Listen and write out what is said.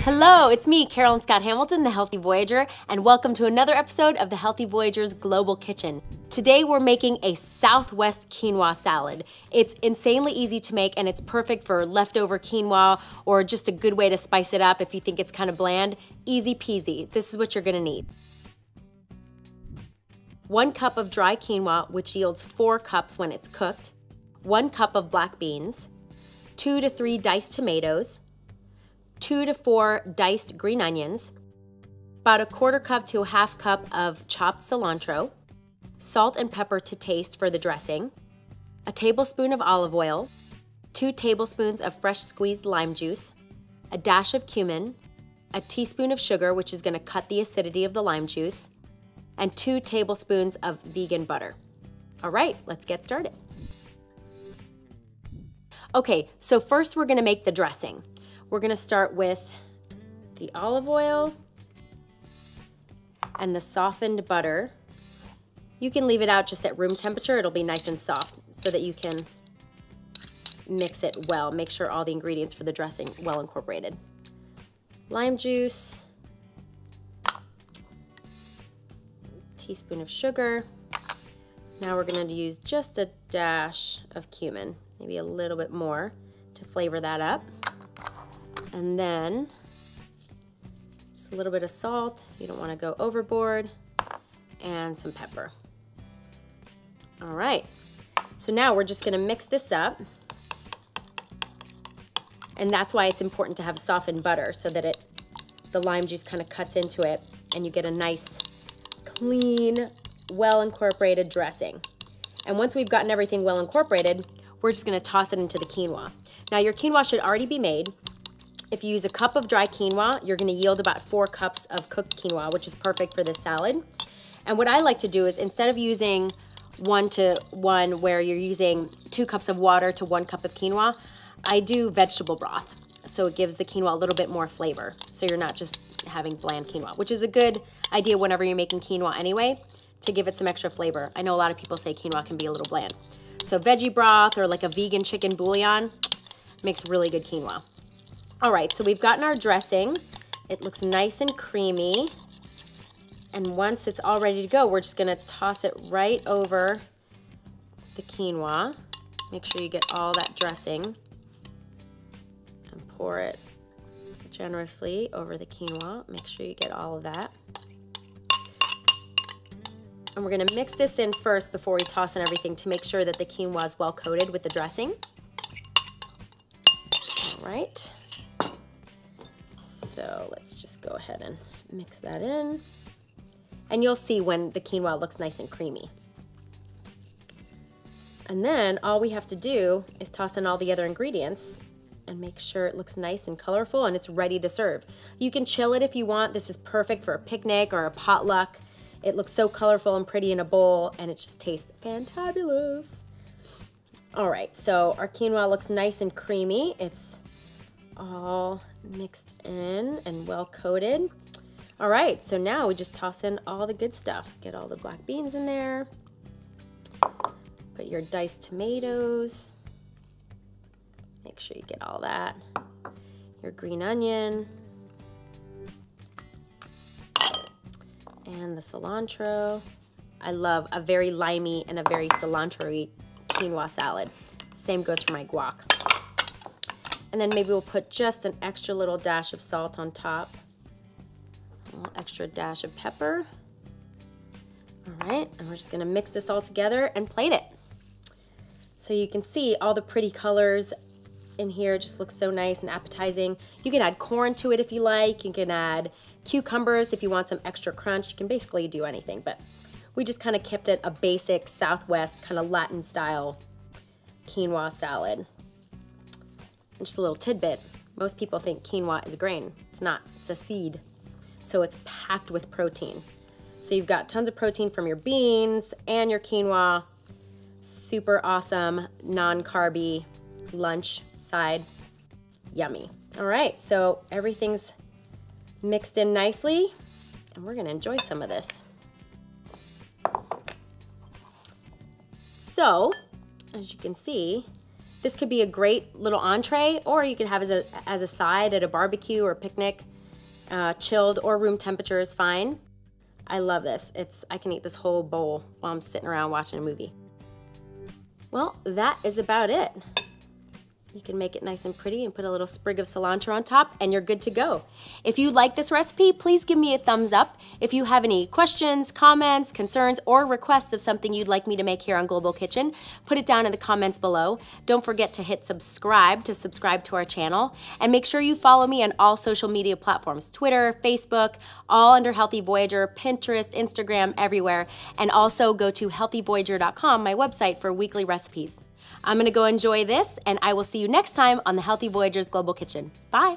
Hello, it's me, Carolyn Scott-Hamilton, the Healthy Voyager, and welcome to another episode of the Healthy Voyager's Global Kitchen. Today we're making a Southwest quinoa salad. It's insanely easy to make and it's perfect for leftover quinoa or just a good way to spice it up if you think it's kind of bland. Easy peasy. This is what you're gonna need. 1 cup of dry quinoa, which yields 4 cups when it's cooked. 1 cup of black beans. 2 to 3 diced tomatoes. 2 to 4 diced green onions, about a 1/4 cup to a 1/2 cup of chopped cilantro, salt and pepper to taste for the dressing, a tablespoon of olive oil, 2 tablespoons of fresh squeezed lime juice, a dash of cumin, a teaspoon of sugar, which is going to cut the acidity of the lime juice, and 2 tablespoons of vegan butter. All right, let's get started. Okay, so first we're going to make the dressing. We're gonna start with the olive oil and the softened butter. You can leave it out just at room temperature. It'll be nice and soft so that you can mix it well. Make sure all the ingredients for the dressing well incorporated. Lime juice, teaspoon of sugar. Now we're gonna use just a dash of cumin, maybe a little bit more to flavor that up. And then just a little bit of salt. You don't want to go overboard. And some pepper. All right. So now we're just going to mix this up. And that's why it's important to have softened butter so that the lime juice kind of cuts into it and you get a nice, clean, well incorporated dressing. And once we've gotten everything well incorporated, we're just going to toss it into the quinoa. Now your quinoa should already be made. If you use a cup of dry quinoa, you're gonna yield about 4 cups of cooked quinoa, which is perfect for this salad. And what I like to do is instead of using 1-to-1 where you're using 2 cups of water to 1 cup of quinoa, I do vegetable broth. So it gives the quinoa a little bit more flavor. So you're not just having bland quinoa, which is a good idea whenever you're making quinoa anyway, to give it some extra flavor. I know a lot of people say quinoa can be a little bland. So veggie broth or like a vegan chicken bouillon makes really good quinoa. All right, so we've gotten our dressing. It looks nice and creamy. And once it's all ready to go, we're just gonna toss it right over the quinoa. Make sure you get all that dressing and pour it generously over the quinoa. Make sure you get all of that. And we're gonna mix this in first before we toss in everything to make sure that the quinoa is well coated with the dressing. All right. So let's just go ahead and mix that in. And you'll see when the quinoa looks nice and creamy. And then all we have to do is toss in all the other ingredients and make sure it looks nice and colorful and it's ready to serve. You can chill it if you want. This is perfect for a picnic or a potluck. It looks so colorful and pretty in a bowl and it just tastes fantabulous. All right, so our quinoa looks nice and creamy. It's all mixed in and well coated. All right, so now we just toss in all the good stuff. Get all the black beans in there. Put your diced tomatoes. Make sure you get all that. Your green onion. And the cilantro. I love a very limey and a very cilantro-y quinoa salad. Same goes for my guac. And then maybe we'll put just an extra little dash of salt on top. A little extra dash of pepper. All right, and we're just gonna mix this all together and plate it. So you can see all the pretty colors in here. It just looks so nice and appetizing. You can add corn to it if you like. You can add cucumbers if you want some extra crunch. You can basically do anything, but we just kind of kept it a basic Southwest kind of Latin style quinoa salad. And just a little tidbit, most people think quinoa is a grain. It's not, it's a seed. So it's packed with protein. So you've got tons of protein from your beans and your quinoa. Super awesome, non-carby lunch side. Yummy. All right, so everything's mixed in nicely and we're gonna enjoy some of this. So, as you can see, This could be a great little entree, or you could have it as a side at a barbecue or a picnic. Chilled or room temperature is fine. I love this. I can eat this whole bowl while I'm sitting around watching a movie. Well, that is about it. You can make it nice and pretty and put a little sprig of cilantro on top and you're good to go. If you like this recipe, please give me a thumbs up. If you have any questions, comments, concerns, or requests of something you'd like me to make here on Global Kitchen, put it down in the comments below. Don't forget to hit subscribe to our channel. And make sure you follow me on all social media platforms, Twitter, Facebook, all under Healthy Voyager, Pinterest, Instagram, everywhere. And also go to healthyvoyager.com, my website, for weekly recipes. I'm gonna go enjoy this, and I will see you next time on the Healthy Voyagers Global Kitchen. Bye.